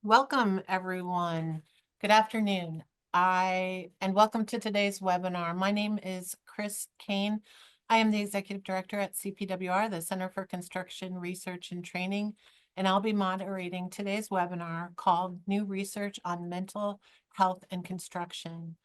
Welcome, everyone. Good afternoon. And welcome to today's webinar. My name is Cain. I am the Executive Director at CPWR, the Center for Construction Research and Training, and I'll be moderating today's webinar called New Research on Mental Health and Construction.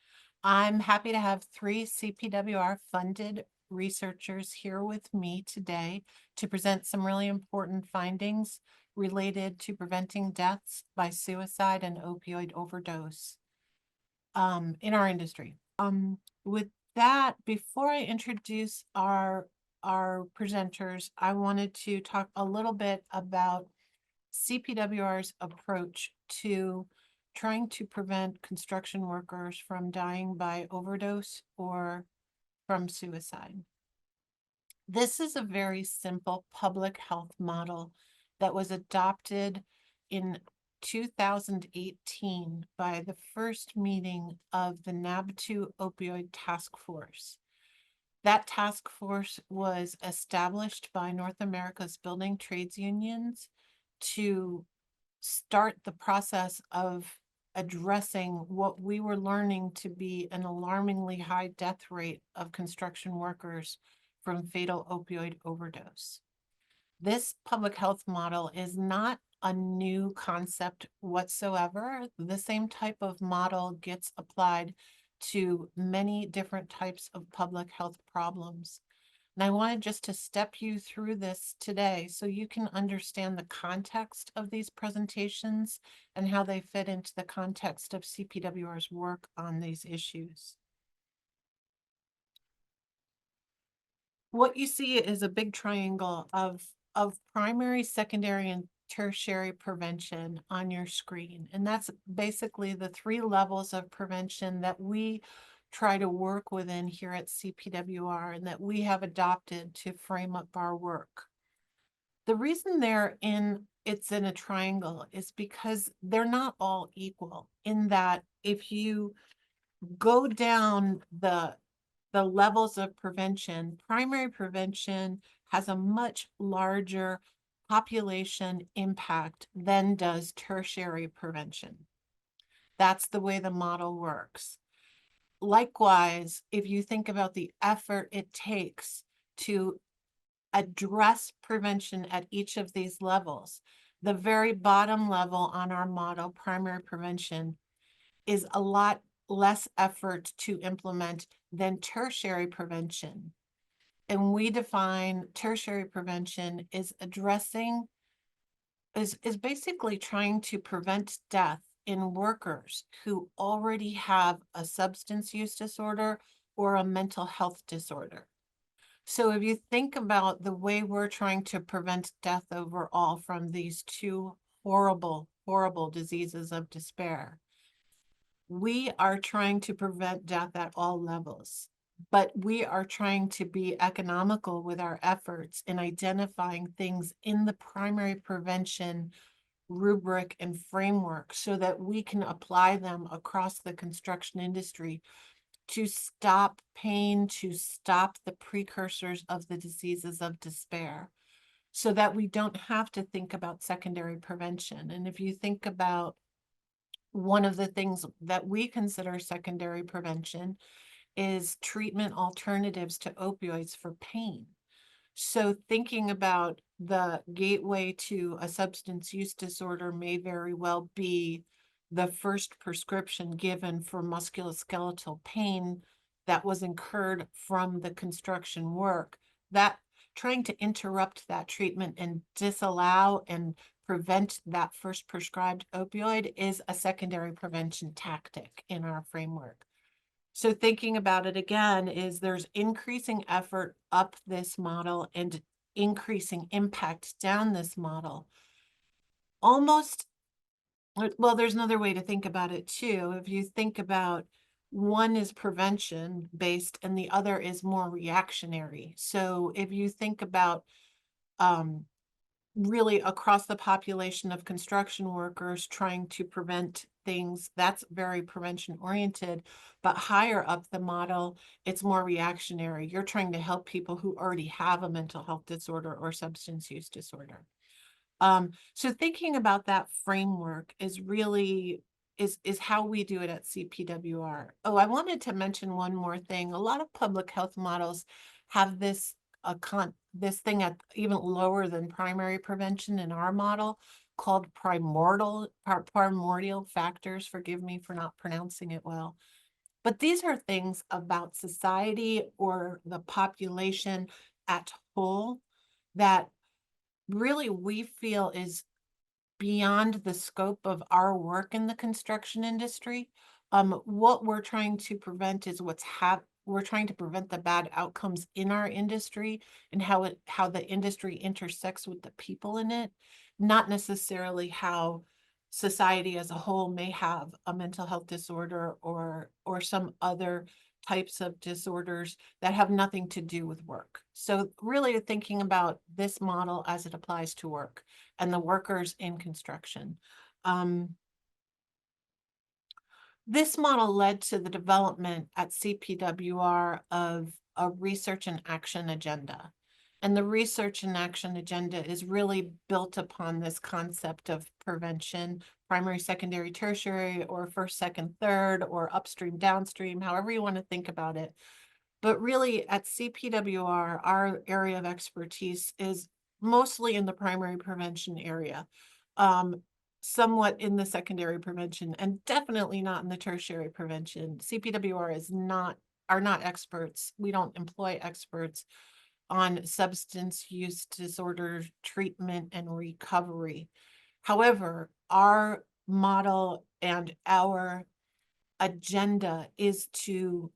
I'm happy to have 3 CPWR funded researchers here with me today to present some really important findings related to preventing deaths by suicide and opioid overdose in our industry. With that, before I introduce our presenters, I wanted to talk a little bit about CPWR's approach to trying to prevent construction workers from dying by overdose or from suicide. This is a very simple public health model that was adopted in 2018 by the first meeting of the NAB2 opioid task force. That task force was established by North America's building trades unions to start the process of addressing what we were learning to be an alarmingly high death rate of construction workers from fatal opioid overdose. This public health model is not a new concept whatsoever. The same type of model gets applied to many different types of public health problems. And I wanted just to step you through this today so you can understand the context of these presentations and how they fit into the context of CPWR's work on these issues. What you see is a big triangle of primary, secondary, and tertiary prevention on your screen. And that's basically the 3 levels of prevention that we try to work within here at CPWR and that we have adopted to frame up our work. The reason it's in a triangle is because they're not all equal, in that if you go down the levels of prevention, primary prevention has a much larger population impact than does tertiary prevention. That's the way the model works. Likewise, if you think about the effort it takes to address prevention at each of these levels, the very bottom level on our model, primary prevention, is a lot less effort to implement than tertiary prevention. And we define tertiary prevention is basically trying to prevent death in workers who already have a substance use disorder or a mental health disorder. So if you think about the way we're trying to prevent death overall from these 2 horrible, horrible diseases of despair, we are trying to prevent death at all levels, but we are trying to be economical with our efforts in identifying things in the primary prevention rubric and framework so that we can apply them across the construction industry to stop pain, to stop the precursors of the diseases of despair, so that we don't have to think about secondary prevention. And if you think about one of the things that we consider secondary prevention is treatment alternatives to opioids for pain. So thinking about the gateway to a substance use disorder may very well be the first prescription given for musculoskeletal pain that was incurred from the construction work. That trying to interrupt that treatment and disallow and prevent that first prescribed opioid is a secondary prevention tactic in our framework. So thinking about it again is there's increasing effort up this model and increasing impact down this model. Almost, well, there's another way to think about it too. If you think about one is prevention based and the other is more reactionary. So if you think about really across the population of construction workers trying to prevent things, that's very prevention oriented, but higher up the model, it's more reactionary. You're trying to help people who already have a mental health disorder or substance use disorder. So thinking about that framework is really is how we do it at CPWR. Oh, I wanted to mention one more thing. A lot of public health models have this this thing at even lower than primary prevention in our model called primordial factors. Forgive me for not pronouncing it well. But these are things about society or the population at whole that really we feel is beyond the scope of our work in the construction industry. What we're trying to prevent is we're trying to prevent the bad outcomes in our industry and how the industry intersects with the people in it, not necessarily how society as a whole may have a mental health disorder or some other types of disorders that have nothing to do with work. So really thinking about this model as it applies to work and the workers in construction. This model led to the development at CPWR of a research and action agenda. And the research and action agenda is really built upon this concept of prevention, primary, secondary, tertiary, or first, second, third, or upstream, downstream, however you want to think about it. But really at CPWR, our area of expertise is mostly in the primary prevention area, somewhat in the secondary prevention, and definitely not in the tertiary prevention. CPWR are not experts. We don't employ experts on substance use disorder treatment and recovery. However, our model and our agenda is to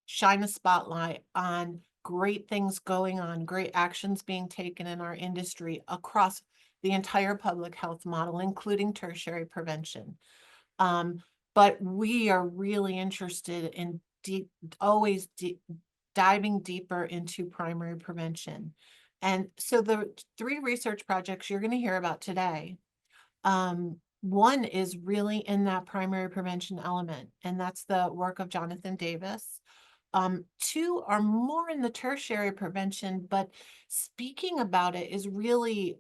shine a spotlight on great things going on, great actions being taken in our industry across the entire public health model, including tertiary prevention. But we are really interested in always diving deeper into primary prevention. And so the 3 research projects you're going to hear about today, one is really in that primary prevention element, and that's the work of Jonathan Davis. 2 are more in the tertiary prevention, but speaking about it is really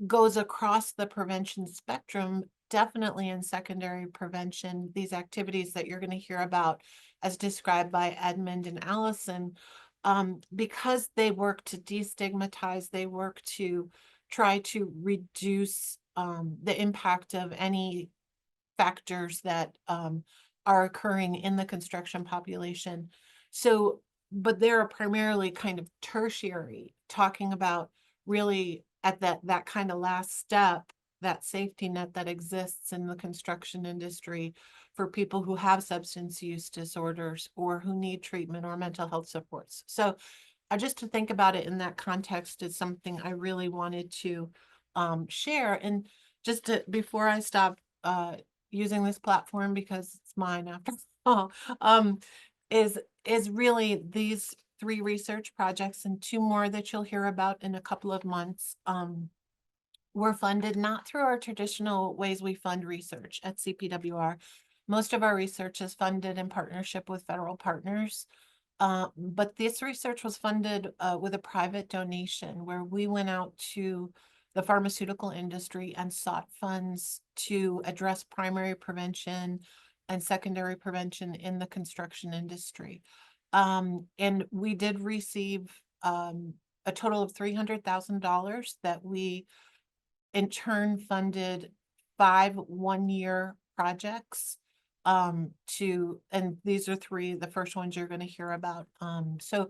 goes across the prevention spectrum, definitely in secondary prevention. These activities that you're going to hear about as described by Edmund and Allison, because they work to destigmatize, they work to try to reduce the impact of any factors that are occurring in the construction population. So, but they're primarily kind of tertiary, talking about really at that kind of last step, that safety net that exists in the construction industry for people who have substance use disorders or who need treatment or mental health supports. So just to think about it in that context is something I really wanted to share. And just before I stop using this platform, because it's mine after all, is really these 3 research projects and 2 more that you'll hear about in a couple of months were funded not through our traditional ways we fund research at CPWR. Most of our research is funded in partnership with federal partners. But this research was funded with a private donation where we went out to the pharmaceutical industry and sought funds to address primary prevention and secondary prevention in the construction industry. And we did receive a total of $300,000 that we in turn funded 5 one-year projects and these are 3, the first ones you're going to hear about. So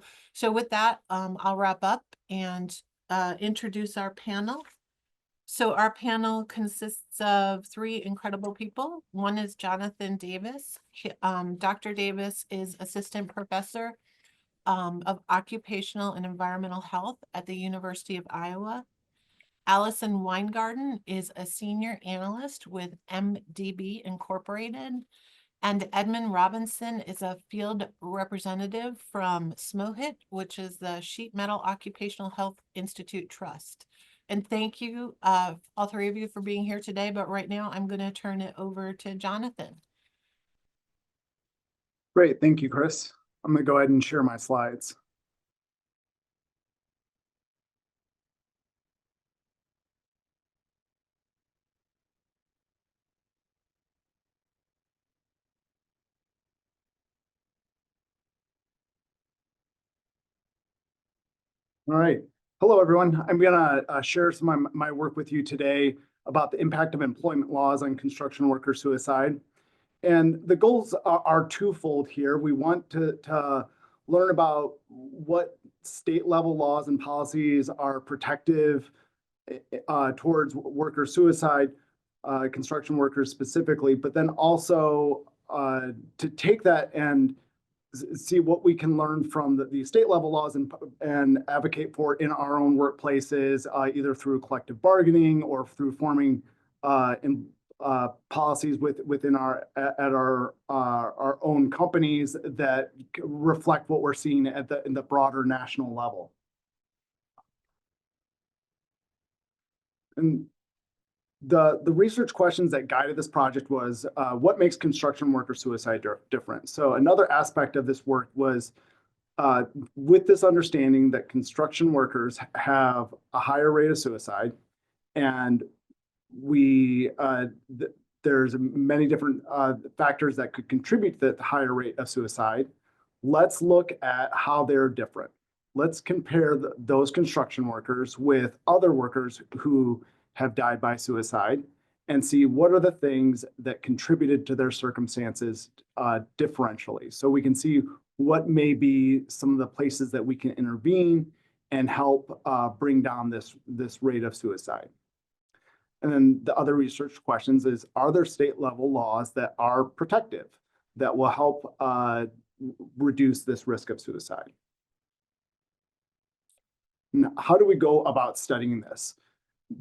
with that, I'll wrap up and introduce our panel. So our panel consists of 3 incredible people. One is Jonathan Davis. Dr. Davis is assistant professor of occupational and environmental health at the University of Iowa. Allison Weingarten is a senior analyst with MDB Incorporated. And Edmund Robison is a field representative from SMOHIT, which is the Sheet Metal Occupational Health Institute Trust. And thank you, all 3 of you, for being here today. But right now, I'm going to turn it over to Jonathan. Great. Thank you, Chris. I'm going to go ahead and share my slides. All right. Hello, everyone. I'm going to share some of my work with you today about the impact of employment laws on construction worker suicide. And the goals are twofold here. We want to learn about what state level laws and policies are protective towards worker suicide, construction workers specifically, but then also to take that and see what we can learn from the state level laws and advocate for in our own workplaces, either through collective bargaining or through forming policies within our own companies that reflect what we're seeing in the broader national level. And the research questions that guided this project was what makes construction worker suicide different? So another aspect of this work was with this understanding that construction workers have a higher rate of suicide, and there's many different factors that could contribute to the higher rate of suicide. Let's look at how they're different. Let's compare those construction workers with other workers who have died by suicide and see what are the things that contributed to their circumstances differentially. So we can see what may be some of the places that we can intervene and help bring down this rate of suicide. And then the other research questions is, are there state level laws that are protective that will help reduce this risk of suicide? Now, how do we go about studying this?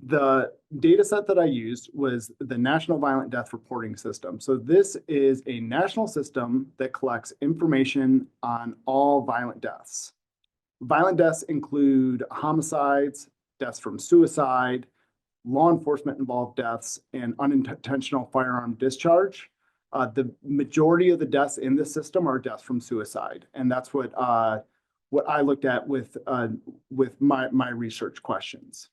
The data set that I used was the National Violent Death Reporting System. So this is a national system that collects information on all violent deaths. Violent deaths include homicides, deaths from suicide, law enforcement involved deaths, and unintentional firearm discharge. The majority of the deaths in this system are deaths from suicide. And that's what I looked at with my research questions.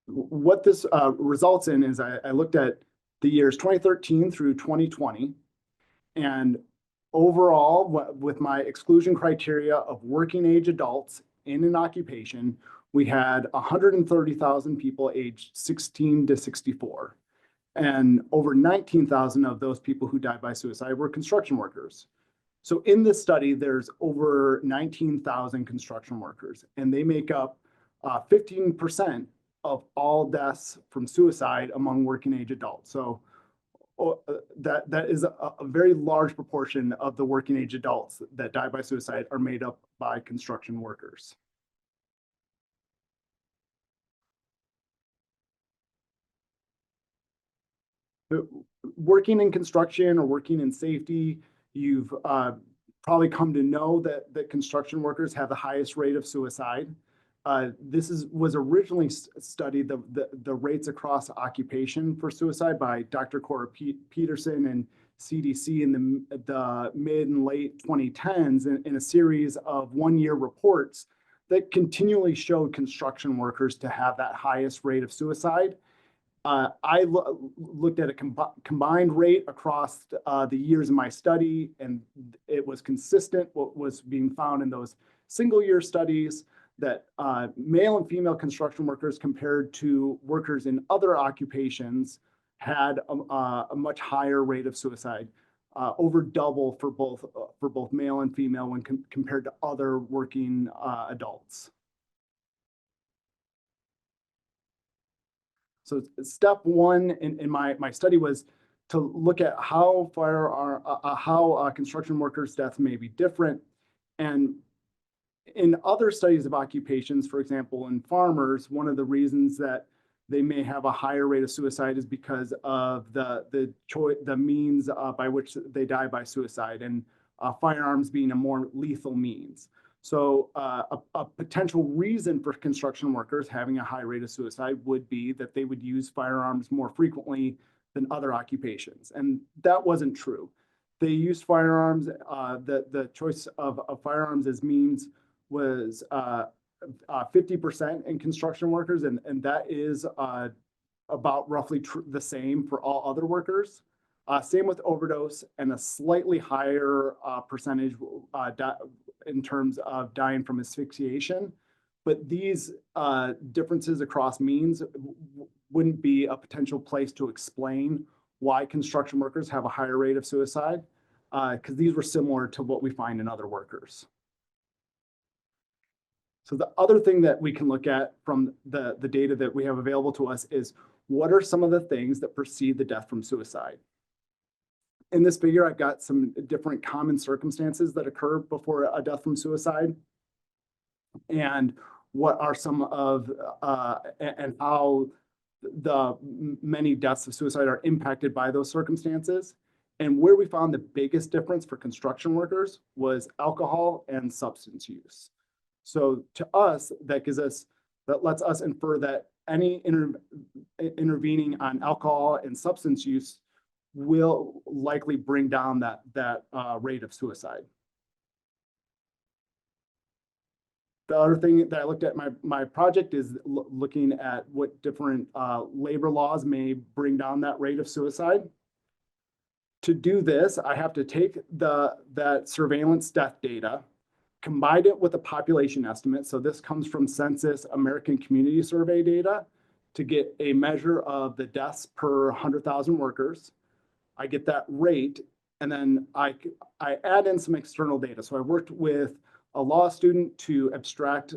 What this results in is I looked at the years 2013 through 2020, and overall, with my exclusion criteria of working age adults in an occupation, we had 130,000 people aged 16 to 64. And over 19,000 of those people who died by suicide were construction workers. So in this study, there's over 19,000 construction workers, and they make up 15% of all deaths from suicide among working age adults. So that is a very large proportion of the working age adults that die by suicide are made up by construction workers. Working in construction or working in safety, you've probably come to know that construction workers have the highest rate of suicide. This was originally studied, the rates across occupation for suicide by Dr. Cora Peterson and CDC in the mid and late 2010s in a series of one-year reports that continually showed construction workers to have that highest rate of suicide. I looked at a combined rate across the years of my study, and it was consistent what was being found in those single-year studies, that male and female construction workers compared to workers in other occupations had a much higher rate of suicide, over double for both male and female when compared to other working adults. So step one in my study was to look at how construction workers' deaths may be different. And in other studies of occupations, for example, in farmers, one of the reasons that they may have a higher rate of suicide is because of the means by which they die by suicide, and firearms being a more lethal means. So a potential reason for construction workers having a high rate of suicide would be that they would use firearms more frequently than other occupations. And that wasn't true. They used firearms, the choice of firearms as means was 50% in construction workers, and that is about roughly the same for all other workers. Same with overdose, and a slightly higher percentage in terms of dying from asphyxiation. But these differences across means wouldn't be a potential place to explain why construction workers have a higher rate of suicide, because these were similar to what we find in other workers. So the other thing that we can look at from the data that we have available to us is what are some of the things that precede the death from suicide? In this figure, I've got some different common circumstances that occur before a death from suicide, and what are some of, and how the many deaths of suicide are impacted by those circumstances. And where we found the biggest difference for construction workers was alcohol and substance use. So to us, that lets us infer that any intervening on alcohol and substance use will likely bring down that rate of suicide. The other thing that I looked at my project is looking at what different labor laws may bring down that rate of suicide. To do this, I have to take that surveillance death data, combine it with a population estimate. So this comes from Census American Community Survey data to get a measure of the deaths per 100,000 workers. I get that rate, and then I add in some external data. So I worked with a law student to abstract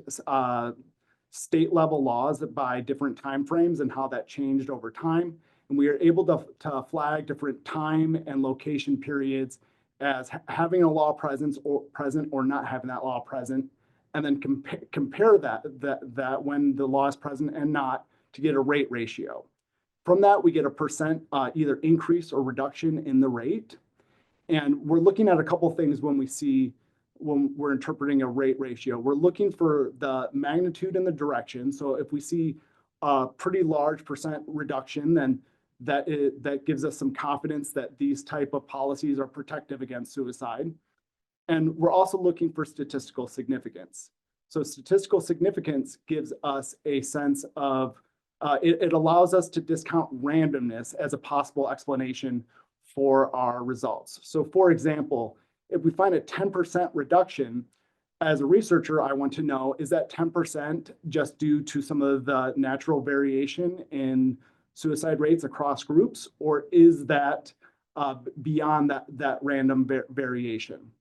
state level laws by different timeframes and how that changed over time. And we are able to flag different time and location periods as having a law present or not having that law present, and then compare that when the law is present and not to get a rate ratio. From that, we get a percent either increase or reduction in the rate. And we're looking at a couple things when we're interpreting a rate ratio. We're looking for the magnitude and the direction. So if we see a pretty large percent reduction, then that gives us some confidence that these type of policies are protective against suicide. And we're also looking for statistical significance. So statistical significance gives us a sense of, it allows us to discount randomness as a possible explanation for our results. So for example, if we find a 10% reduction, as a researcher, I want to know, is that 10% just due to some of the natural variation in suicide rates across groups, or is that beyond that random variation?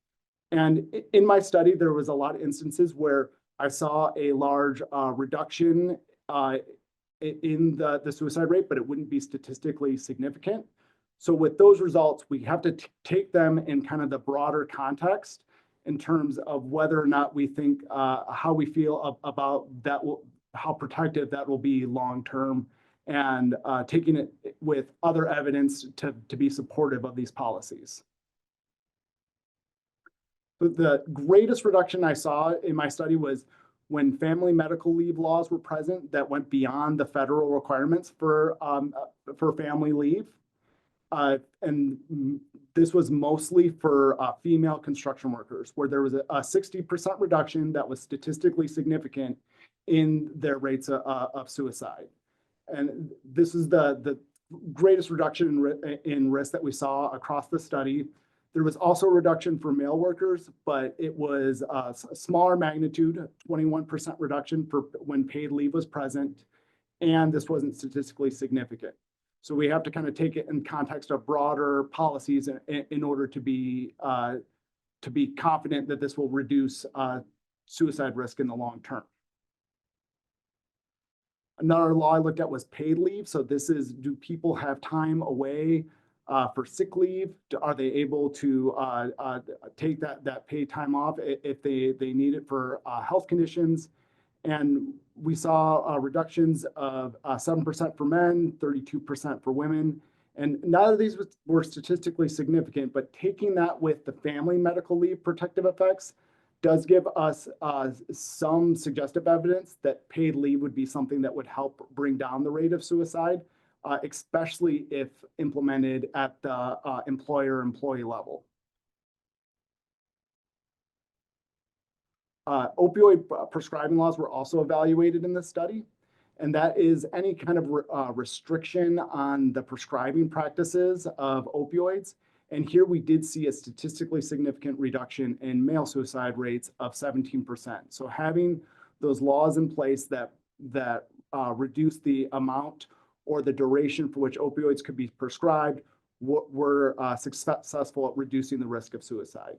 And in my study, there was a lot of instances where I saw a large reduction in the suicide rate, but it wouldn't be statistically significant. So with those results, we have to take them in kind of the broader context in terms of whether or not we think how we feel about that, how protective that will be long-term, and taking it with other evidence to be supportive of these policies. But the greatest reduction I saw in my study was when family medical leave laws were present that went beyond the federal requirements for family leave. And this was mostly for female construction workers, where there was a 60% reduction that was statistically significant in their rates of suicide. And this is the greatest reduction in risk that we saw across the study. There was also a reduction for male workers, but it was a smaller magnitude, 21% reduction for when paid leave was present, and this wasn't statistically significant. So we have to kind of take it in context of broader policies in order to be confident that this will reduce suicide risk in the long term. Another law I looked at was paid leave. So this is, do people have time away for sick leave? Are they able to take that paid time off if they need it for health conditions? And we saw reductions of 7% for men, 32% for women. And none of these were statistically significant, but taking that with the family medical leave protective effects does give us some suggestive evidence that paid leave would be something that would help bring down the rate of suicide, especially if implemented at the employer-employee level. Opioid prescribing laws were also evaluated in this study. and that is any kind of restriction on the prescribing practices of opioids. And here we did see a statistically significant reduction in male suicide rates of 17%. So having those laws in place that reduce the amount or the duration for which opioids could be prescribed were successful at reducing the risk of suicide.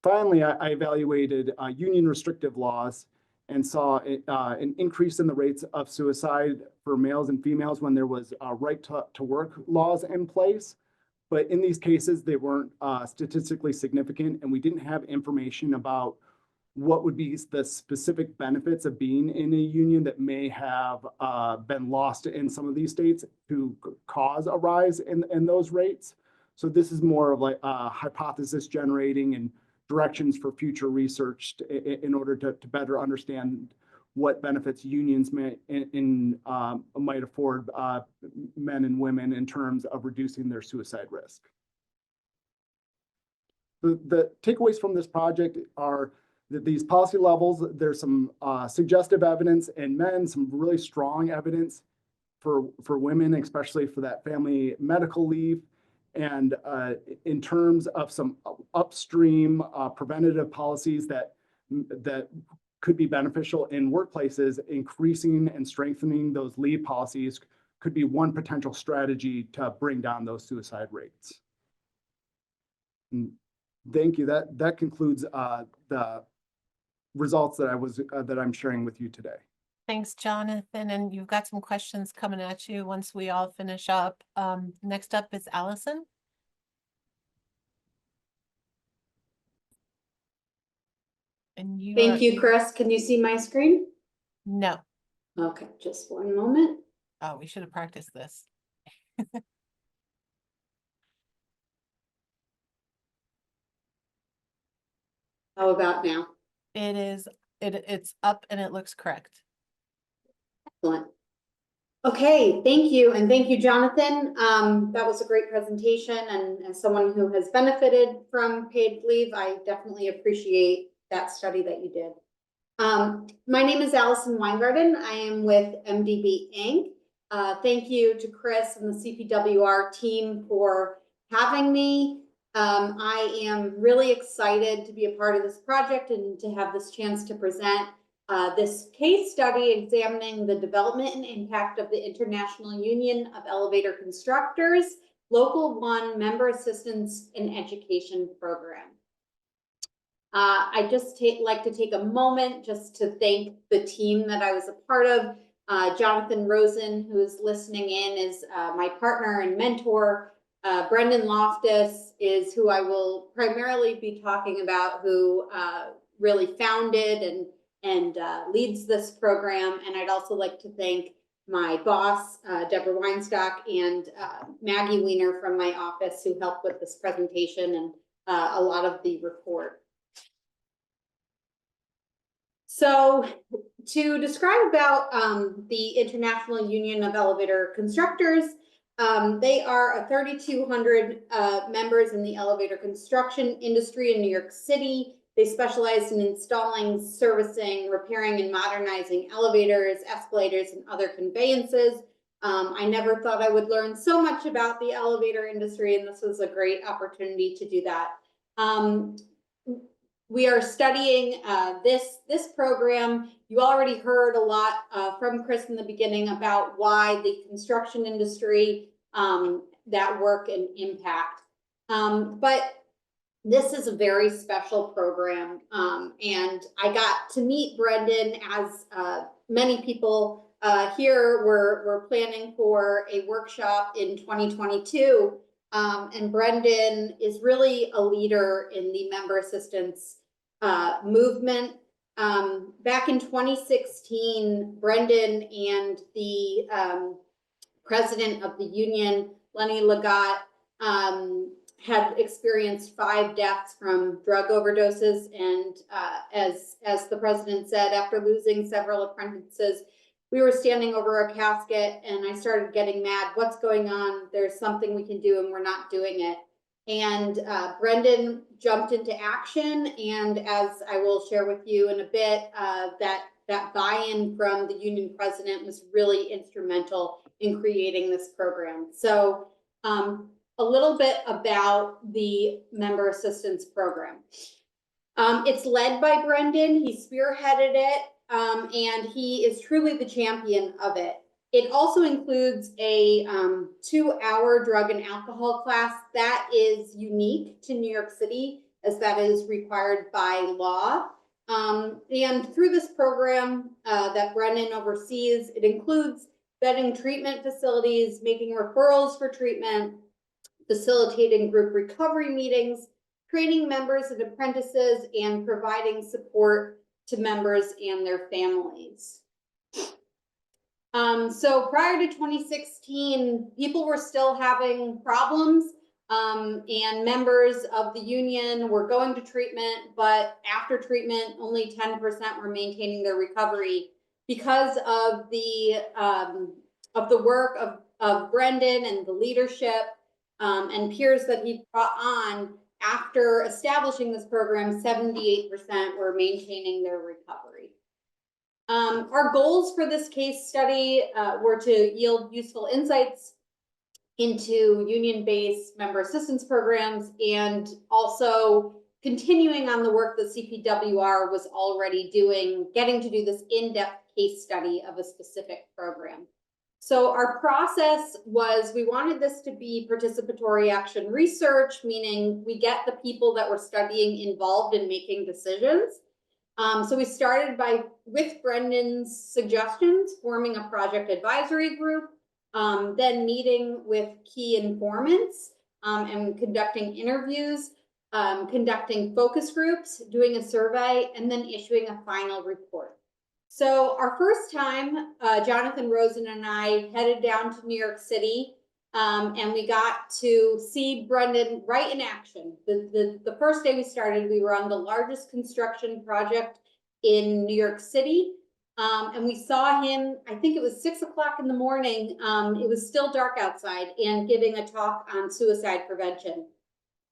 Finally, I evaluated union restrictive laws and saw an increase in the rates of suicide for males and females when there was right to work laws in place. But in these cases, they weren't statistically significant, and we didn't have information about what would be the specific benefits of being in a union that may have been lost in some of these states to cause a rise in those rates. So this is more of like hypothesis generating and directions for future research in order to better understand what benefits unions might afford men and women in terms of reducing their suicide risk. The takeaways from this project are that these policy levels, there's some suggestive evidence in men, some really strong evidence for women, especially for that family medical leave. And in terms of some upstream preventative policies that could be beneficial in workplaces, increasing and strengthening those leave policies could be one potential strategy to bring down those suicide rates. And thank you. That concludes the results that I'm sharing with you today. Thanks, Jonathan. And you've got some questions coming at you once we all finish up. Next up is Allison. And you Thank you, Chris. Can you see my screen? No. Okay, just one moment. Oh, we should have practiced this. How about now? It's up and it looks correct. Excellent. Okay, thank you. And thank you, Jonathan. That was a great presentation. And as someone who has benefited from paid leave, I definitely appreciate that study that you did. My name is Allison Weingarten. I am with MDB Inc. Thank you to Chris and the CPWR team for having me. I am really excited to be a part of this project and to have this chance to present this case study examining the development and impact of the International Union of Elevator Constructors Local 1 Member Assistance and Education Program. I just like to take a moment just to thank the team that I was a part of. Jonathan Rosen, who is listening in, is my partner and mentor. Brendan Loftus is who I will primarily be talking about, who really founded and leads this program. And I'd also like to thank my boss, Deborah Weinstock, and Maggie Weiner from my office, who helped with this presentation and a lot of the report. So to describe about the International Union of Elevator Constructors, they are 3,200 members in the elevator construction industry in New York City. They specialize in installing, servicing, repairing, and modernizing elevators, escalators, and other conveyances. I never thought I would learn so much about the elevator industry, and this was a great opportunity to do that. We are studying this program. You already heard a lot from Chris in the beginning about why the construction industry, that work and impact. But this is a very special program. And I got to meet Brendan, as many people here were planning for a workshop in 2022. And Brendan is really a leader in the member assistance movement. Back in 2016, Brendan and the president of the union, Lenny Legat, had experienced 5 deaths from drug overdoses. And as the president said, after losing several apprentices, we were standing over a casket and I started getting mad. What's going on? There's something we can do and we're not doing it. And Brendan jumped into action. And as I will share with you in a bit, that that buy-in from the union president was really instrumental in creating this program. So a little bit about the member assistance program. It's led by Brendan. He spearheaded it, and he is truly the champion of it. It also includes a 2-hour drug and alcohol class that is unique to New York City, as that is required by law. And through this program that Brendan oversees, it includes vetting treatment facilities, making referrals for treatment, facilitating group recovery meetings, training members and apprentices, and providing support to members and their families. So prior to 2016, people were still having problems, and members of the union were going to treatment, but after treatment, only 10% were maintaining their recovery because of the work of Brendan and the leadership and peers that he brought on. After establishing this program, 78% were maintaining their recovery. Our goals for this case study were to yield useful insights into union-based member assistance programs, and also continuing on the work that CPWR was already doing, getting to do this in-depth case study of a specific program. So our process was, we wanted this to be participatory action research, meaning we get the people that we're studying involved in making decisions. So we started with Brendan's suggestions, forming a project advisory group, then meeting with key informants and conducting interviews, conducting focus groups, doing a survey, and then issuing a final report. So our first time, Jonathan Rosen and I headed down to New York City, and we got to see Brendan right in action. The first day we started, we were on the largest construction project in New York City, and we saw him, I think it was 6 o'clock in the morning, it was still dark outside, and giving a talk on suicide prevention.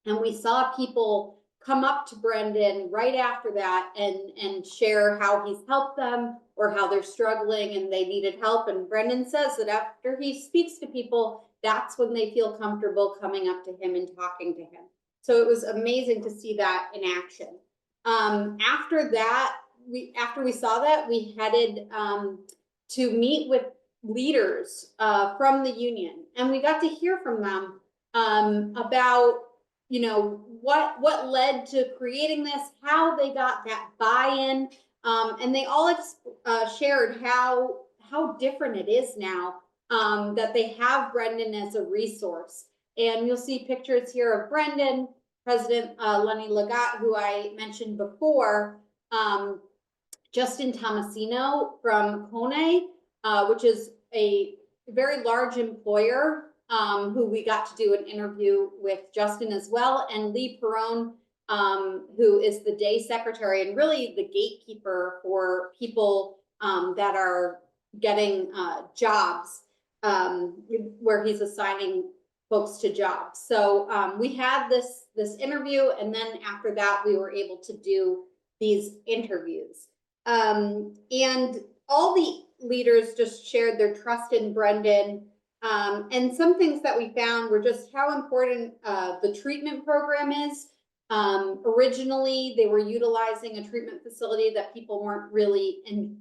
And we saw people come up to Brendan right after that and share how he's helped them or how they're struggling and they needed help. And Brendan says that after he speaks to people, that's when they feel comfortable coming up to him and talking to him. So it was amazing to see that in action. After we saw that, we headed to meet with leaders from the union, and we got to hear from them about, you know, what led to creating this, how they got that buy-in, and they all shared how different it is now that they have Brendan as a resource. And you'll see pictures here of Brendan, President Lenny Legat, who I mentioned before, Justin Tomasino from Cain, which is a very large employer, who we got to do an interview with Justin as well, and Lee Perrone, who is the day secretary and really the gatekeeper for people that are getting jobs, where he's assigning folks to jobs. So we had this interview, and then after that we were able to do these interviews. And all the leaders just shared their trust in Brendan. And some things that we found were just how important the treatment program is. Originally, they were utilizing a treatment facility that people weren't really in,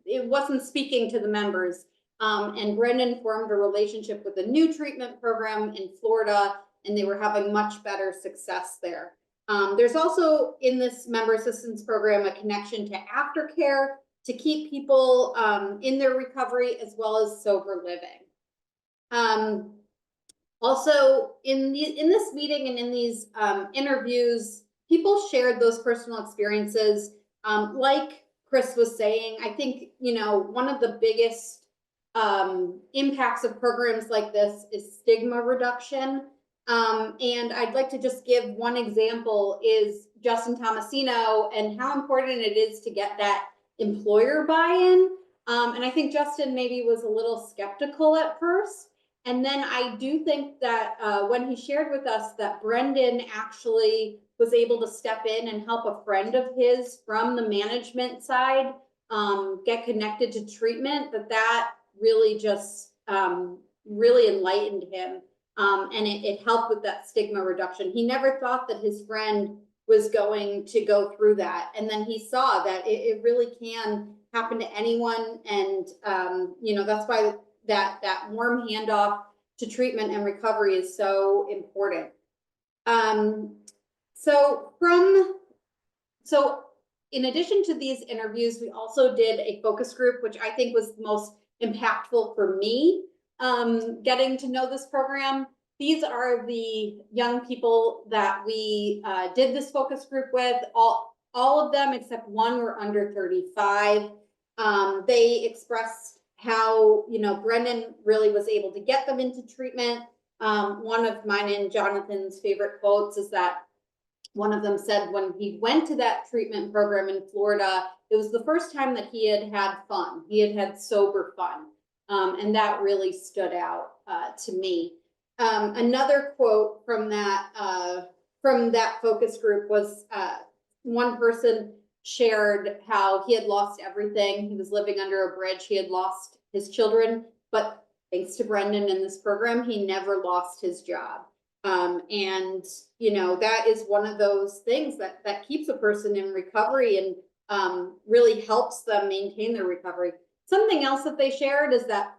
it wasn't speaking to the members. And Brendan formed a relationship with a new treatment program in Florida, and they were having much better success there. There's also in this member assistance program a connection to aftercare to keep people in their recovery as well as sober living. Also, in this meeting and in these interviews, people shared those personal experiences. Like Chris was saying, I think, you know, one of the biggest impacts of programs like this is stigma reduction. And I'd like to just give one example is Justin Tomasino and how important it is to get that employer buy-in. And I think Justin maybe was a little skeptical at first. And then I do think that when he shared with us that Brendan actually was able to step in and help a friend of his from the management side get connected to treatment, that really just really enlightened him. And it helped with that stigma reduction. He never thought that his friend was going to go through that. And then he saw that it really can happen to anyone. And, you know, that's why that warm handoff to treatment and recovery is so important. So in addition to these interviews, we also did a focus group, which I think was the most impactful for me, getting to know this program. These are the young people that we did this focus group with. All of them except one were under 35. They expressed how, you know, Brendan really was able to get them into treatment. One of mine and Jonathan's favorite quotes is that one of them said when he went to that treatment program in Florida, it was the first time that he had had fun. He had had sober fun. And that really stood out to me. Another quote from that focus group was one person shared how he had lost everything. He was living under a bridge. He had lost his children, but thanks to Brendan and this program, he never lost his job. And, you know, that is one of those things that keeps a person in recovery and really helps them maintain their recovery. Something else that they shared is that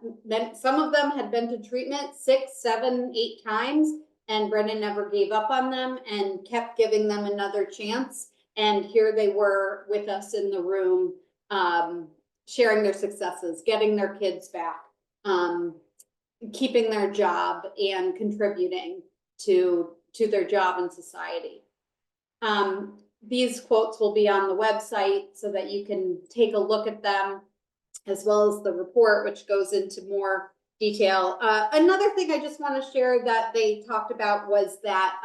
some of them had been to treatment 6, 7, 8 times, and Brendan never gave up on them and kept giving them another chance. And here they were with us in the room, sharing their successes, getting their kids back, keeping their job and contributing to their job in society. These quotes will be on the website so that you can take a look at them, as well as the report, which goes into more detail. Another thing I just want to share that they talked about was that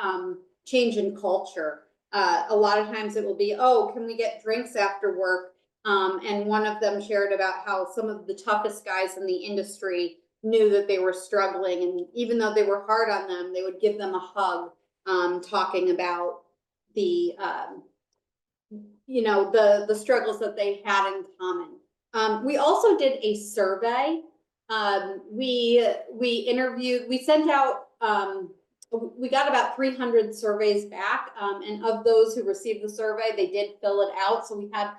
change in culture. A lot of times it will be, oh, can we get drinks after work? And one of them shared about how some of the toughest guys in the industry knew that they were struggling, and even though they were hard on them, they would give them a hug, talking about the you know, the struggles that they had in common. We also did a survey. We interviewed, we sent out, we got about 300 surveys back, and of those who received the survey, they did fill it out. So we had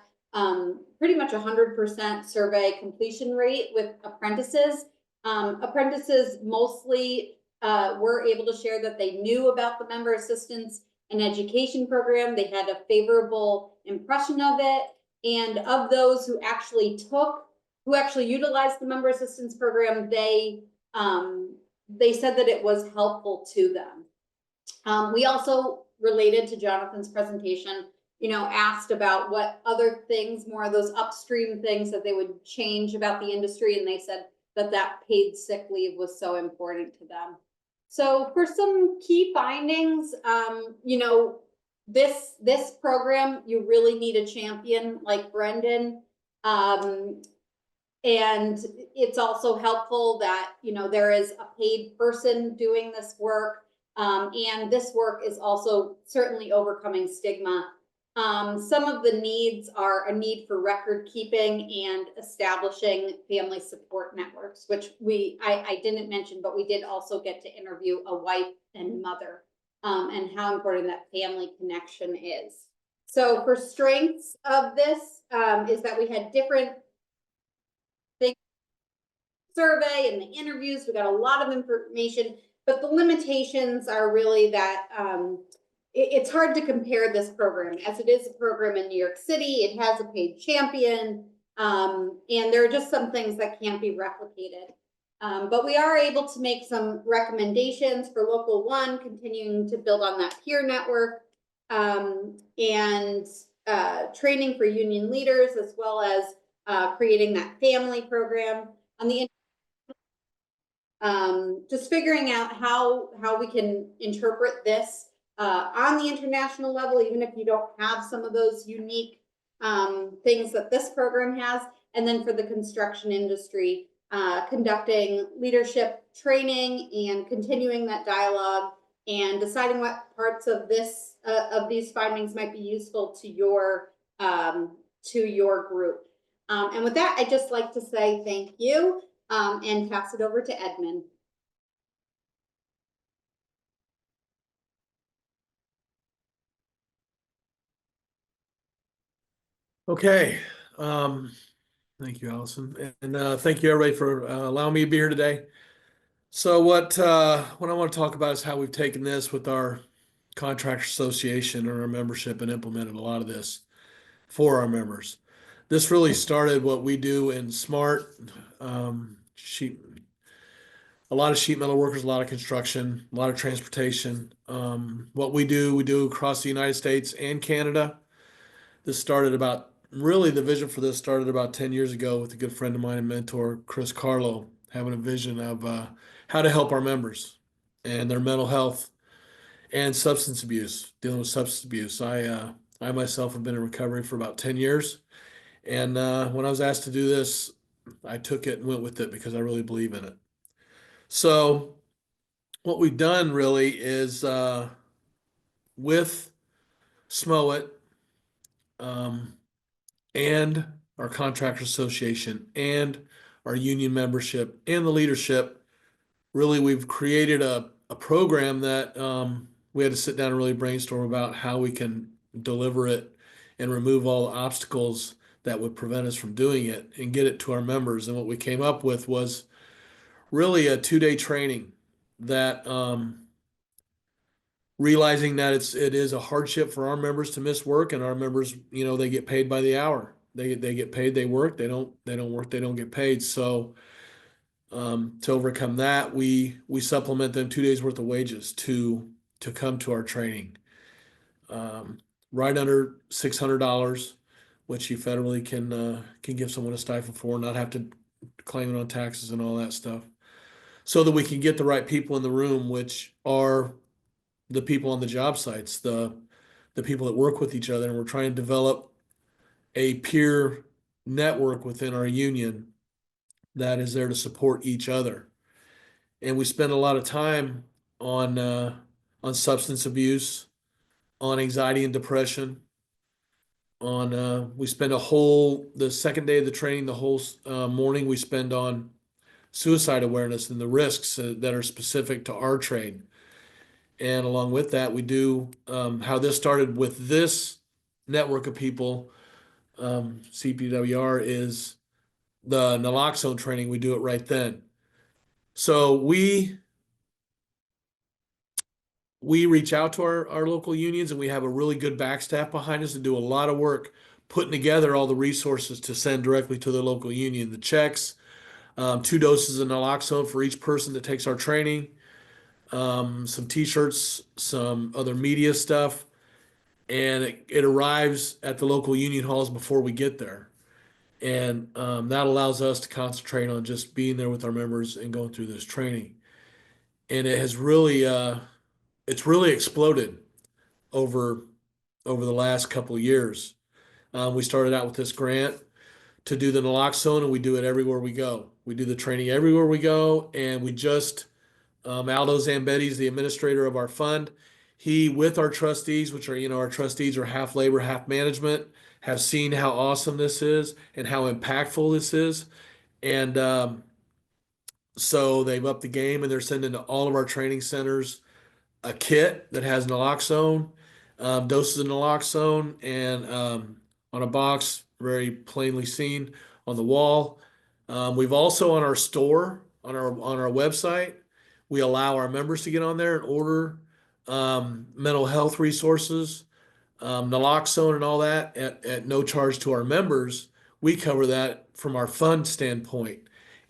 pretty much 100% survey completion rate with apprentices. Apprentices mostly were able to share that they knew about the member assistance and education program. They had a favorable impression of it. And of those who actually utilized the member assistance program, they said that it was helpful to them. We also, related to Jonathan's presentation, you know, asked about what other things, more of those upstream things that they would change about the industry. And they said that paid sick leave was so important to them. So for some key findings, you know, this program, you really need a champion like Brendan. And it's also helpful that, you know, there is a paid person doing this work. And this work is also certainly overcoming stigma. Some of the needs are a need for record keeping and establishing family support networks, which I didn't mention, but we did also get to interview a wife and mother, and how important that family connection is. So for strengths of this, is that we had different things, survey and the interviews, we got a lot of information, but the limitations are really that, it's hard to compare this program, as it is a program in New York City. It has a paid champion, and there are just some things that can't be replicated. But we are able to make some recommendations for Local 1, continuing to build on that peer network, and training for union leaders, as well as creating that family program. On the just figuring out how we can interpret this on the international level, even if you don't have some of those unique things that this program has. And then for the construction industry, conducting leadership training and continuing that dialogue and deciding what parts of this of these findings might be useful to your group. And with that, I'd just like to say thank you and pass it over to Edmund. Okay. Thank you, Allison. And thank you everybody for allowing me to be here today. So what I want to talk about is how we've taken this with our contractor association or our membership and implemented a lot of this for our members. This really started what we do in SMART, sheet, a lot of sheet metal workers, a lot of construction, a lot of transportation. What we do across the United States and Canada. This started the vision for this started about 10 years ago with a good friend of mine and mentor, Chris Carlo, having a vision of how to help our members and their mental health and substance abuse, dealing with substance abuse. I myself have been in recovery for about 10 years. And when I was asked to do this, I took it and went with it because I really believe in it. So what we've done really is with SMOHIT, and our contractor association and our union membership and the leadership, really we've created a program that we had to sit down and really brainstorm about how we can deliver it and remove all the obstacles that would prevent us from doing it and get it to our members. And what we came up with was really a 2-day training that realizing that it is a hardship for our members to miss work, and our members, they get paid by the hour. They get paid, they work, they don't work, they don't get paid. So to overcome that, we supplement them 2 days worth of wages to come to our training. Right under $600, which you federally can give someone a stipend for, not have to claim it on taxes and all that stuff, so that we can get the right people in the room, which are the people on the job sites, the people that work with each other. And we're trying to develop a peer network within our union that is there to support each other. And we spend a lot of time on substance abuse, on anxiety and depression, we spend the second day of the training, the whole morning we spend on suicide awareness and the risks that are specific to our trade. And along with that, we do how this started with this network of people. CPWR is the naloxone training. We do it right then. So we reach out to our local unions, and we have a really good back staff behind us to do a lot of work putting together all the resources to send directly to the local union. The checks, 2 doses of naloxone for each person that takes our training, some t-shirts, some other media stuff, and it arrives at the local union halls before we get there. And that allows us to concentrate on just being there with our members and going through this training. And it has really, it's really exploded over the last couple of years. We started out with this grant to do the naloxone, and we do it everywhere we go. We do the training everywhere we go, and we just Aldo Zambetti is the administrator of our fund. He, with our trustees, which are, our trustees are half labor, half management, have seen how awesome this is and how impactful this is. And so they've upped the game, and they're sending to all of our training centers a kit that has naloxone, doses of naloxone, and on a box, very plainly seen on the wall. We've also on our store, on our website, we allow our members to get on there and order mental health resources, naloxone and all that at no charge to our members. We cover that from our fund standpoint.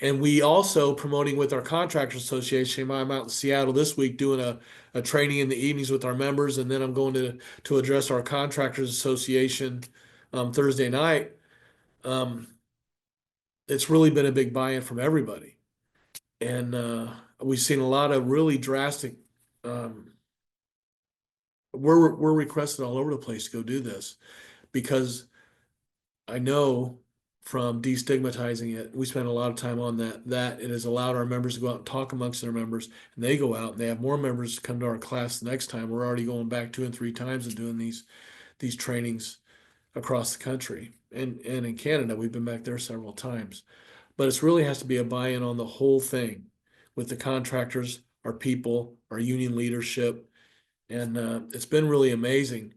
And we also promoting with our contractor association. I'm out in Seattle this week doing a training in the evenings with our members, and then I'm going to address our contractors association Thursday night. It's really been a big buy-in from everybody. And we've seen a lot of really drastic, we're requested all over the place to go do this, because I know from destigmatizing it. We spend a lot of time on that it has allowed our members to go out and talk amongst their members, and they go out and they have more members come to our class the next time. We're already going back 2 and 3 times and doing these trainings across the country. And in Canada, we've been back there several times. But it really has to be a buy-in on the whole thing with the contractors, our people, our union leadership. And it's been really amazing.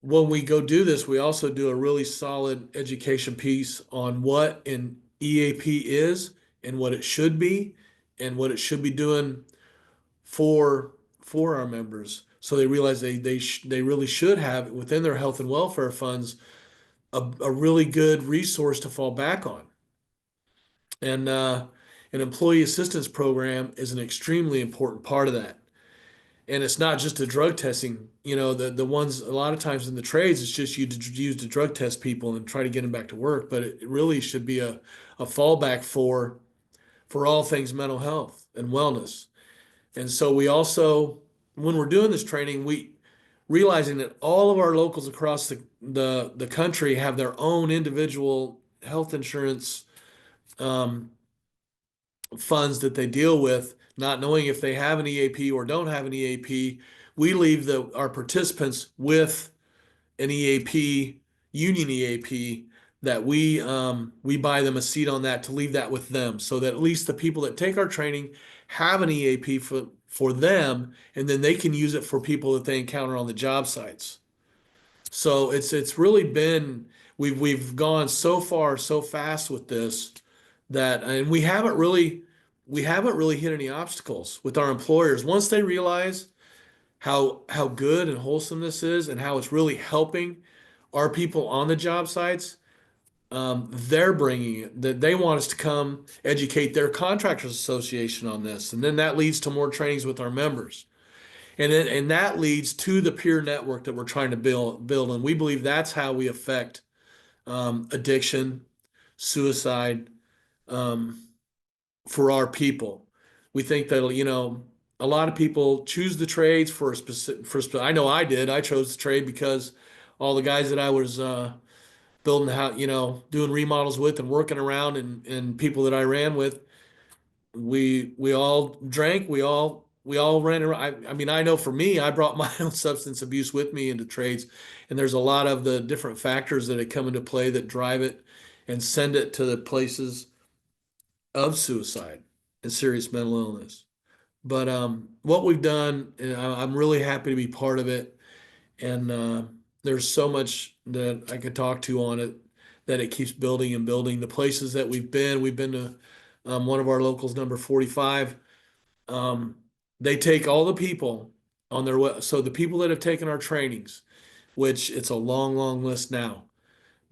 When we go do this, we also do a really solid education piece on what an EAP is and what it should be and what it should be doing for our members. So they realize they really should have within their health and welfare funds a really good resource to fall back on. And an employee assistance program is an extremely important part of that. And it's not just the drug testing, the ones a lot of times in the trades, it's just used to drug test people and try to get them back to work. But it really should be a fallback for all things mental health and wellness. And so we also, when we're doing this training, we realizing that all of our locals across the country have their own individual health insurance funds that they deal with, not knowing if they have an EAP or don't have an EAP. We leave our participants with an EAP, union EAP, that we buy them a seat on that to leave that with them, so that at least the people that take our training have an EAP for them, and then they can use it for people that they encounter on the job sites. So it's really been, we've gone so far so fast with this that, and we haven't really hit any obstacles with our employers. Once they realize how good and wholesome this is and how it's really helping our people on the job sites, they're bringing it, that they want us to come educate their contractors association on this. And then that leads to more trainings with our members. And that leads to the peer network that we're trying to build. And we believe that's how we affect addiction, suicide, for our people. We think that, a lot of people choose the trades for a specific, I know I did. I chose the trade because all the guys that I was building how, doing remodels with and working around, and people that I ran with, we all drank, we all ran around. I mean, I know for me, I brought my own substance abuse with me into trades, and there's a lot of the different factors that come into play that drive it and send it to the places of suicide and serious mental illness. But what we've done, and I'm really happy to be part of it. And there's so much that I could talk to on it, that it keeps building and building. The places that we've been to one of our locals, number 45. They take all the people on their way. So the people that have taken our trainings, which it's a long, long list now,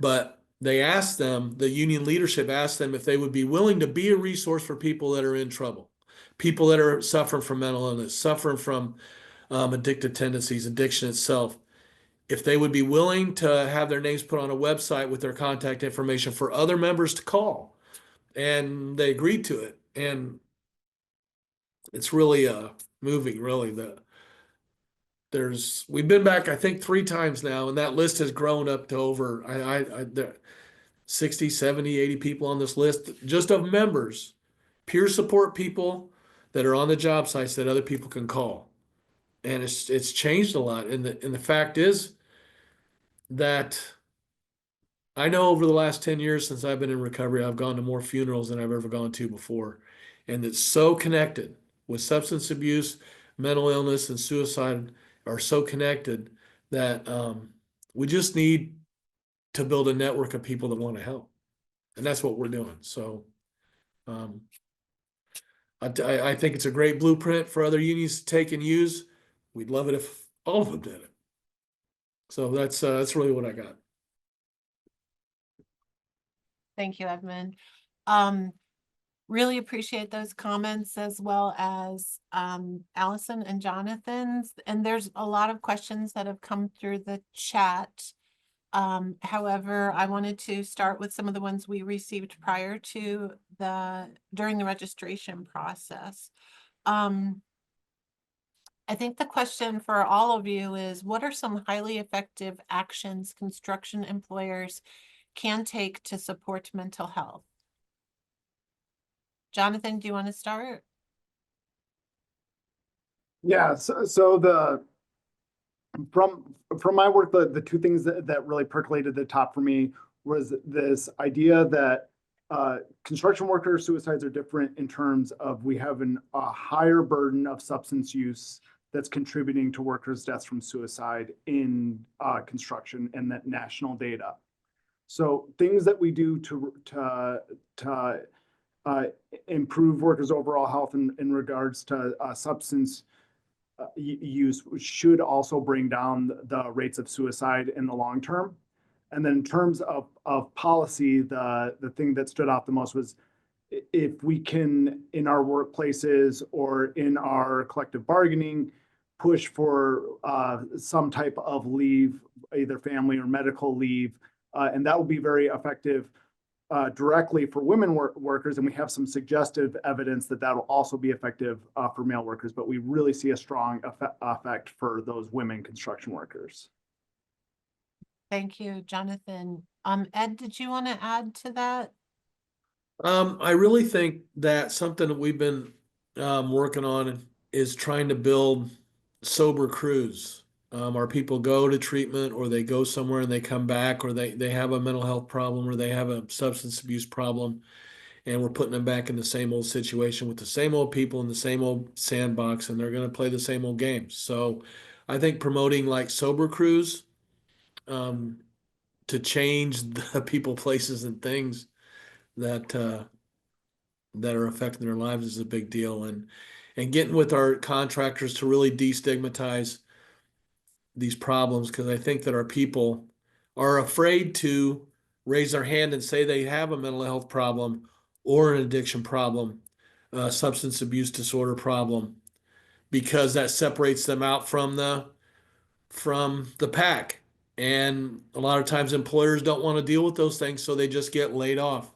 but they asked them, the union leadership asked them if they would be willing to be a resource for people that are in trouble, people that are suffering from mental illness, suffering from addictive tendencies, addiction itself. If they would be willing to have their names put on a website with their contact information for other members to call. And they agreed to it. And it's really moving, really. We've been back, I think, 3 times now, and that list has grown up to over, there 60, 70, 80 people on this list, just of members, peer support people that are on the job sites that other people can call. And it's changed a lot. And the fact is that I know over the last 10 years since I've been in recovery, I've gone to more funerals than I've ever gone to before. And it's so connected with substance abuse, mental illness, and suicide are so connected that we just need to build a network of people that want to help. And that's what we're doing. So I think it's a great blueprint for other unions to take and use. We'd love it if all of them did it. So that's really what I got. Thank you, Edmund. Really appreciate those comments, as well as Allison and Jonathan's. And there's a lot of questions that have come through the chat. However, I wanted to start with some of the ones we received prior to during the registration process. I think the question for all of you is, what are some highly effective actions construction employers can take to support mental health. Jonathan, do you want to start? Yeah, from my work, the two things that really percolated the top for me was this idea that construction worker suicides are different in terms of we have a higher burden of substance use that's contributing to workers' deaths from suicide in construction and that national data. So things that we do to improve workers' overall health in regards to substance use should also bring down the rates of suicide in the long term. And then in terms of policy, the thing that stood out the most was if we can, in our workplaces or in our collective bargaining, push for some type of leave, either family or medical leave, and that will be very effective directly for women workers, and we have some suggestive evidence that that will also be effective for male workers, but we really see a strong effect for those women construction workers. Thank you, Jonathan. Ed, did you want to add to that? I really think that something that we've been working on is trying to build sober crews. Our people go to treatment or they go somewhere and they come back, or they have a mental health problem or they have a substance abuse problem, and we're putting them back in the same old situation with the same old people in the same old sandbox, and they're going to play the same old games. So I think promoting like sober crews to change the people, places, and things that that are affecting their lives is a big deal, and getting with our contractors to really destigmatize these problems, because I think that our people are afraid to raise their hand and say they have a mental health problem or an addiction problem, a substance abuse disorder problem, because that separates them out from the pack. And a lot of times employers don't want to deal with those things, so they just get laid off.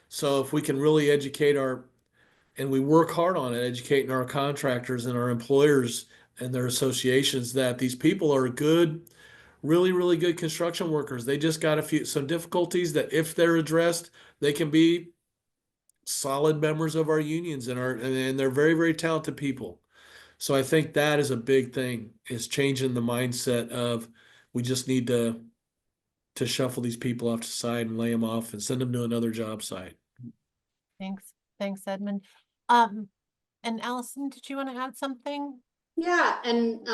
So if we can really educate and we work hard on it, educating our contractors and our employers and their associations that these people are good, really, really good construction workers. They just got some difficulties that if they're addressed, they can be solid members of our unions and they're very, very talented people. So I think that is a big thing, is changing the mindset of we just need to shuffle these people off to the side and lay them off and send them to another job site. Thanks, Edmund. And Allison, did you want to add something? Yeah, and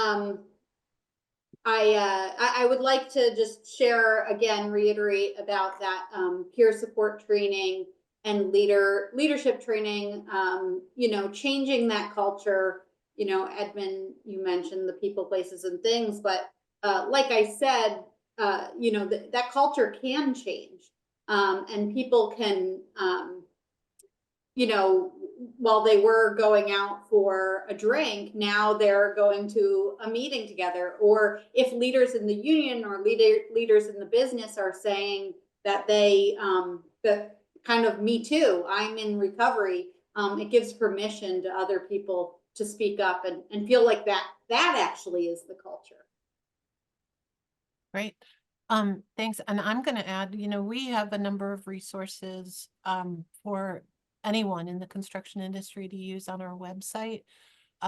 I would like to just share again, reiterate about that peer support training and leadership training. You know, changing that culture. You know, Edmund, you mentioned the people, places, and things, but like I said, you know, that culture can change, and people can, you know, while they were going out for a drink, now they're going to a meeting together. Or if leaders in the union or leaders in the business are saying that they, that kind of me too, I'm in recovery, it gives permission to other people to speak up and feel like that actually is the culture. Great. Thanks. And I'm going to add, you know, we have a number of resources for anyone in the construction industry to use on our website.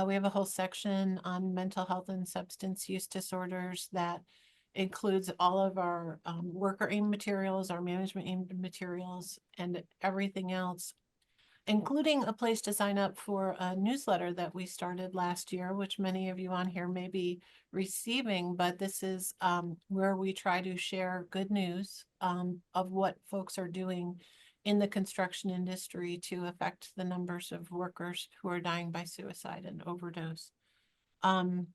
We have a whole section on mental health and substance use disorders that includes all of our worker aimed materials, our management aimed materials, and everything else, including a place to sign up for a newsletter that we started last year, which many of you on here may be receiving, but this is where we try to share good news of what folks are doing in the construction industry to affect the numbers of workers who are dying by suicide and overdose. One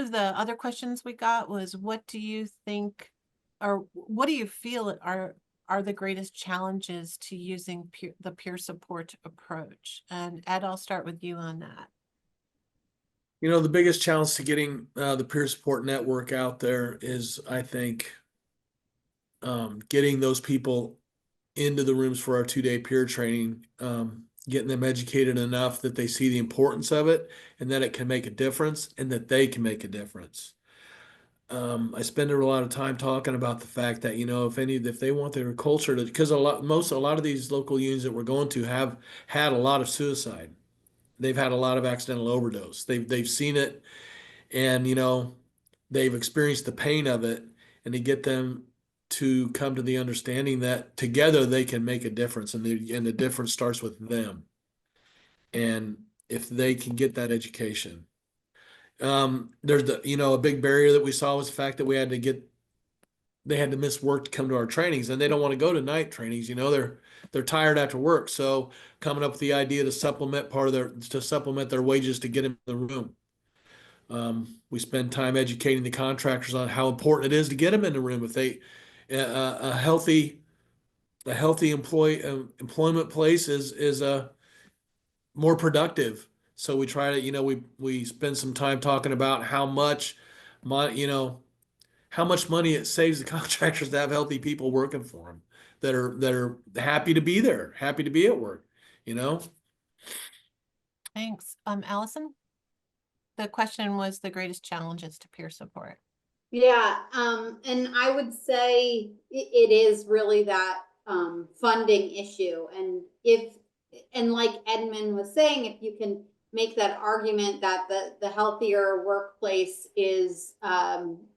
of the other questions we got was, what do you think, or what do you feel are the greatest challenges to using the peer support approach? And Ed, I'll start with you on that. You know, the biggest challenge to getting the peer support network out there is, I think, getting those people into the rooms for our 2-day peer training, getting them educated enough that they see the importance of it and that it can make a difference and that they can make a difference. I spend a lot of time talking about the fact that, if they want their culture to, because a lot of these local unions that we're going to have had a lot of suicide. They've had a lot of accidental overdose. They've seen it, and they've experienced the pain of it, and to get them to come to the understanding that together they can make a difference, and the difference starts with them. And if they can get that education, there's a big barrier that we saw was the fact that they had to miss work to come to our trainings, and they don't want to go to night trainings. They're tired after work. So coming up with the idea to supplement their wages to get them in the room. We spend time educating the contractors on how important it is to get them in the room. If a healthy employment place is more productive. So we try to, we spend some time talking about how much money it saves the contractors to have healthy people working for them that are happy to be there, happy to be at work, Thanks. Allison? The question was the greatest challenges to peer support. Yeah, and I would say it is really that funding issue. And like Edmund was saying, if you can make that argument that the healthier workplace is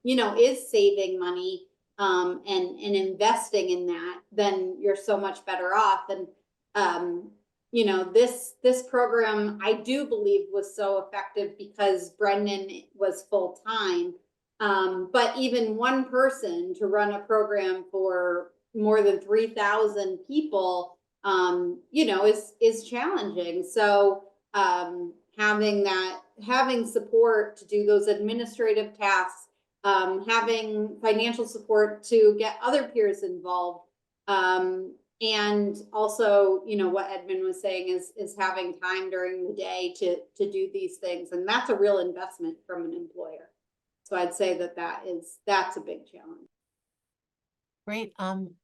is saving money and investing in that, then you're so much better off. And this program, I do believe, was so effective because Brendan was full time. But even one person to run a program for more than 3,000 people, is challenging. So having support to do those administrative tasks, having financial support to get other peers involved, and also, what Edmund was saying is having time during the day to do these things, and that's a real investment from an employer. So I'd say that's a big challenge. Great. And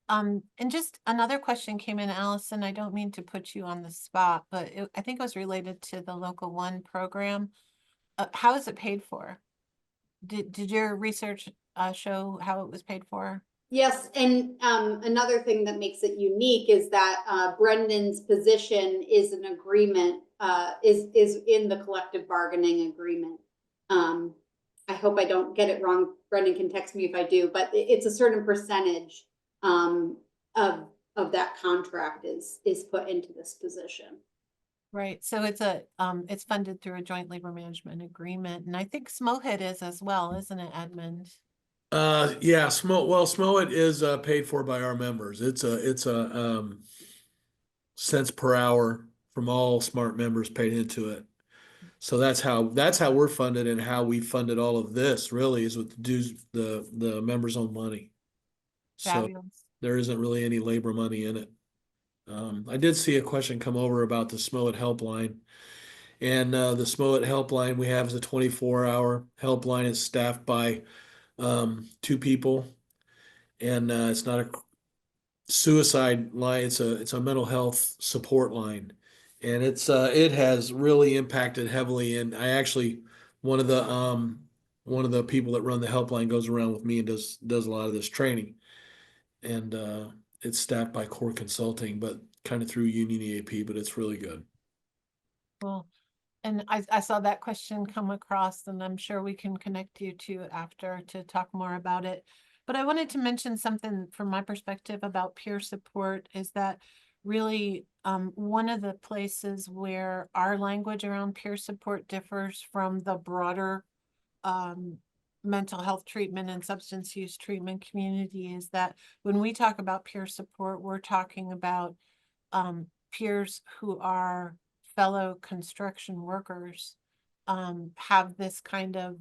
just another question came in, Allison. I don't mean to put you on the spot, but I think it was related to the Local One program. How is it paid for? Did your research show how it was paid for? Yes, and another thing that makes it unique is that Brendan's position is an agreement, is in the collective bargaining agreement. I hope I don't get it wrong. Brendan can text me if I do, but it's a certain percentage of that contract is put into this position. Right. So it's funded through a joint labor management agreement, and I think SMOHIT is as well, isn't it, Edmund? Yeah, SMOHIT is paid for by our members. It's a cents per hour from all smart members paid into it. So that's how we're funded, and how we funded all of this really is with the members' own money. So Fabulous. there isn't really any labor money in it. I did see a question come over about the SMOHIT helpline, and the SMOHIT helpline we have is a 24-hour helpline. It's staffed by 2 people, and it's not a suicide line. It's a mental health support line, and it has really impacted heavily. And I actually one of the people that run the helpline goes around with me and does a lot of this training, and it's staffed by Core Consulting, but kind of through Union EAP, but it's really good. Well, and I saw that question come across, and I'm sure we can connect you to after to talk more about it. But I wanted to mention something from my perspective about peer support is that really one of the places where our language around peer support differs from the broader mental health treatment and substance use treatment community is that when we talk about peer support, we're talking about peers who are fellow construction workers have this kind of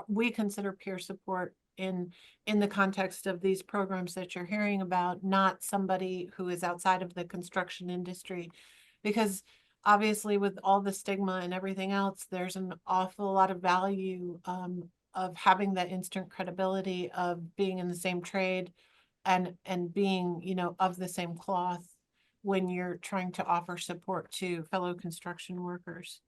we consider peer support in the context of these programs that you're hearing about, not somebody who is outside of the construction industry, because obviously with all the stigma and everything else, there's an awful lot of value of having that instant credibility of being in the same trade and being, of the same cloth when you're trying to offer support to fellow construction workers.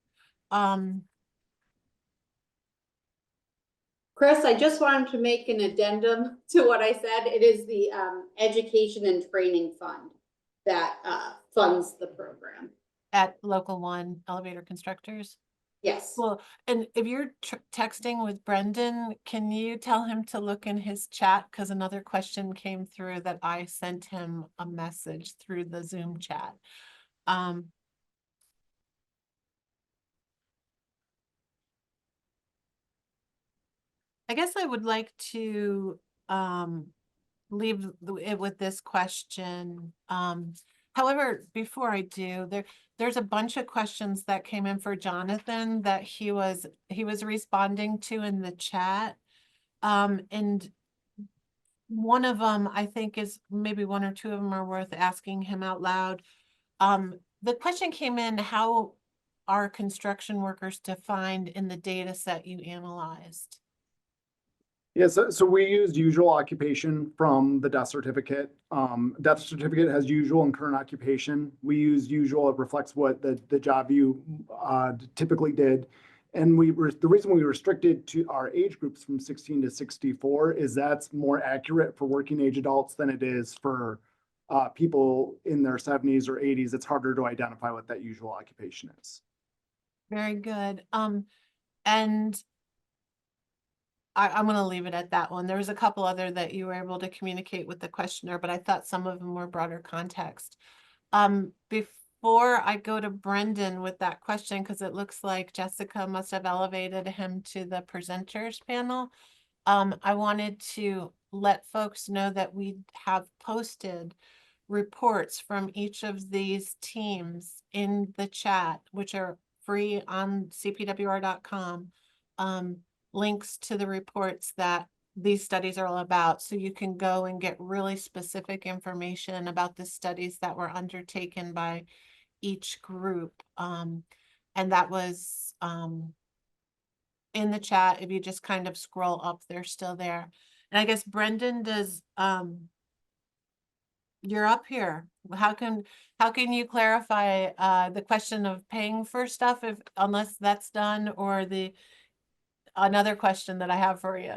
Chris, I just wanted to make an addendum to what I said. It is the Education and Training Fund that funds the program. At Local One Elevator Constructors? Yes. Well, and if you're texting with Brendan, can you tell him to look in his chat? Because another question came through that I sent him a message through the Zoom chat. I guess I would like to leave it with this question. However, before I do, there's a bunch of questions that came in for Jonathan that he was responding to in the chat. And one of them, I think, is maybe one or two of them are worth asking him out loud. The question came in, how are construction workers defined in the data set you analyzed? Yes, so we used usual occupation from the death certificate. Death certificate has usual and current occupation. We use usual, it reflects what the job you typically did. And the reason we restricted to our age groups from 16 to 64 is that's more accurate for working age adults than it is for people in their 70s or 80s. It's harder to identify what that usual occupation is. Very good. And I'm going to leave it at that one. There was a couple other that you were able to communicate with the questioner, but I thought some of them were broader context. Before I go to Brendan with that question, because it looks like Jessica must have elevated him to the presenters panel. I wanted to let folks know that we have posted reports from each of these teams in the chat, which are free on cpwr.com. Links to the reports that these studies are all about. So you can go and get really specific information about the studies that were undertaken by each group. And that was in the chat. If you just kind of scroll up, they're still there. And I guess Brendan, does you're up here. How can you clarify the question of paying for stuff unless that's done, or another question that I have for you?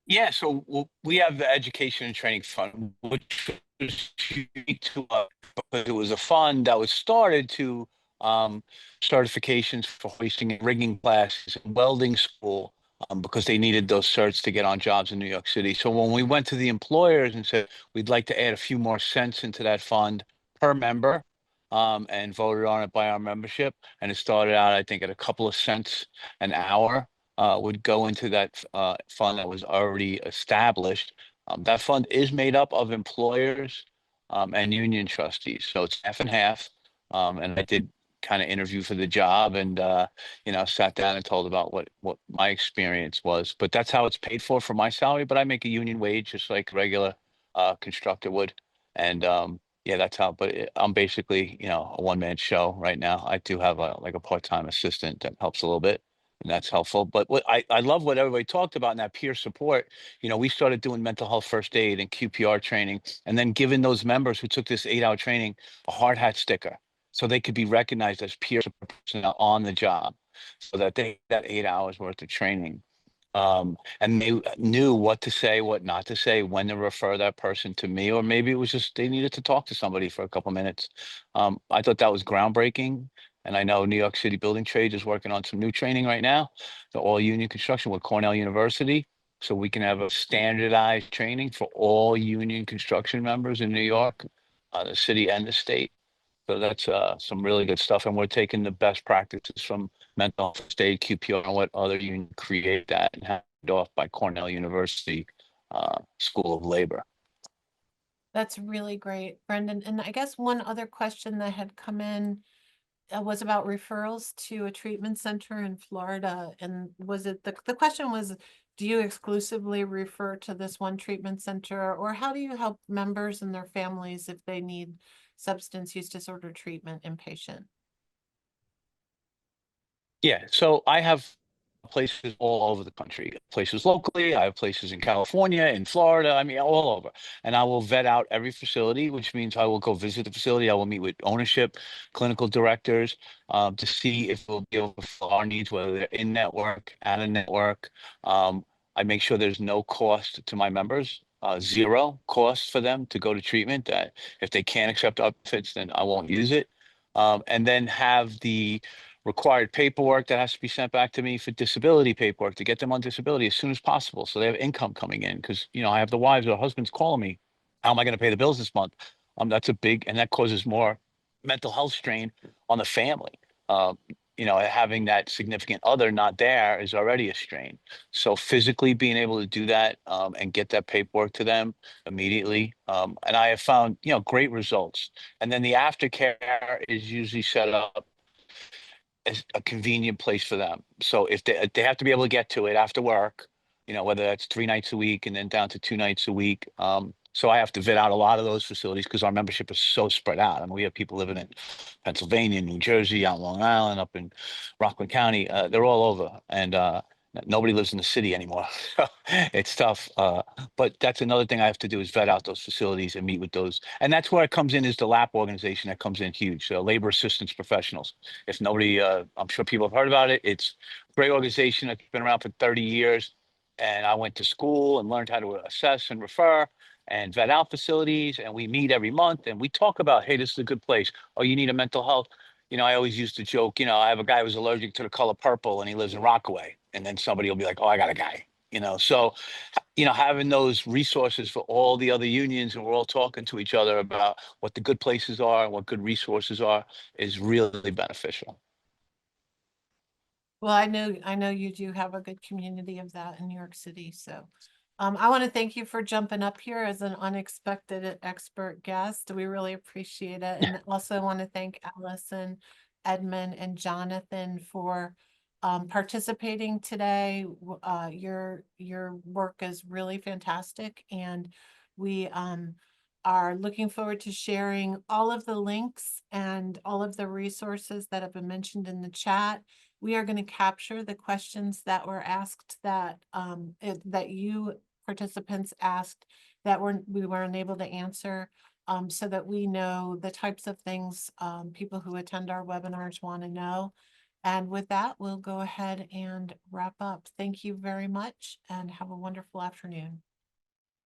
Yeah, so we have the Education and Training Fund, which was unique to us because it was a fund that was started to certifications for hoisting and rigging classes and welding school because they needed those certs to get on jobs in New York City. So when we went to the employers and said we'd like to add a few more cents into that fund per member and voted on it by our membership, and it started out, I think, at a couple of cents an hour. Would go into that fund that was already established. That fund is made up of employers and union trustees, so it's half and half. And I did kind of interview for the job, and sat down and told about what my experience was. But that's how it's paid for my salary. But I make a union wage just like a regular constructor would, and yeah, that's how. But I'm basically a one-man show right now. I do have a part-time assistant that helps a little bit, and that's helpful. But what I love what everybody talked about in that peer support. We started doing mental health first aid and QPR training, and then giving those members who took this 8-hour training a hard hat sticker, so they could be recognized as peer support personnel on the job, so that they that 8 hours worth of training. And they knew what to say, what not to say, when to refer that person to me, or maybe it was just they needed to talk to somebody for a couple minutes. I thought that was groundbreaking. And I know New York City Building Trades is working on some new training right now, the all union construction with Cornell University. So we can have a standardized training for all union construction members in New York, the city and the state. So that's some really good stuff. And we're taking the best practices from mental health state, QPR, and what other union create that and handed off by Cornell University School of Labor. That's really great, Brendan. And I guess one other question that had come in was about referrals to a treatment center in Florida. And was it the question was, do you exclusively refer to this one treatment center, or how do you help members and their families if they need substance use disorder treatment inpatient? Yeah, so I have places all over the country, places locally. I have places in California, in Florida. I mean, all over. And I will vet out every facility, which means I will go visit the facility. I will meet with ownership, clinical directors, to see if we'll be able to fill our needs, whether they're in network, out of network. I make sure there's no cost to my members, zero cost for them to go to treatment. That if they can't accept outfits, then I won't use it. And then have the required paperwork that has to be sent back to me for disability paperwork to get them on disability as soon as possible. So they have income coming in because, you know, I have the wives or husbands calling me, how am I going to pay the bills this month? That's a big, and that causes more mental health strain on the family. You know, having that significant other not there is already a strain. So physically being able to do that, and get that paperwork to them immediately. And I have found, you know, great results. And then the aftercare is usually set up as a convenient place for them. So if they have to be able to get to it after work, you know, whether that's 3 nights a week and then down to 2 nights a week. So I have to vet out a lot of those facilities because our membership is so spread out. I mean, we have people living in Pennsylvania, New Jersey, out Long Island, up in Rockland County. They're all over, and nobody lives in the city anymore. It's tough. But that's another thing I have to do is vet out those facilities and meet with those. And that's where it comes in is the LAP organization that comes in huge. Labor assistance professionals. If nobody, I'm sure people have heard about it. It's a great organization that's been around for 30 years. And I went to school and learned how to assess and refer and vet out facilities. And we meet every month and we talk about, hey, this is a good place. Oh, you need a mental health. You know, I always used to joke, you know, I have a guy who's allergic to the color purple and he lives in Rockaway. And then somebody will be like, oh, I got a guy, you know. So, you know, having those resources for all the other unions and we're all talking to each other about what the good places are and what good resources are is really beneficial. Well, I know you do have a good community of that in New York City, so. I want to thank you for jumping up here as an unexpected expert guest. We really appreciate it. And also want to thank Allison, Edmund, and Jonathan for participating today. Your work is really fantastic, and we are looking forward to sharing all of the links and all of the resources that have been mentioned in the chat. We are going to capture the questions that were asked that that you participants asked that we were unable to answer, so that we know the types of things people who attend our webinars want to know. And with that, we'll go ahead and wrap up. Thank you very much and have a wonderful afternoon.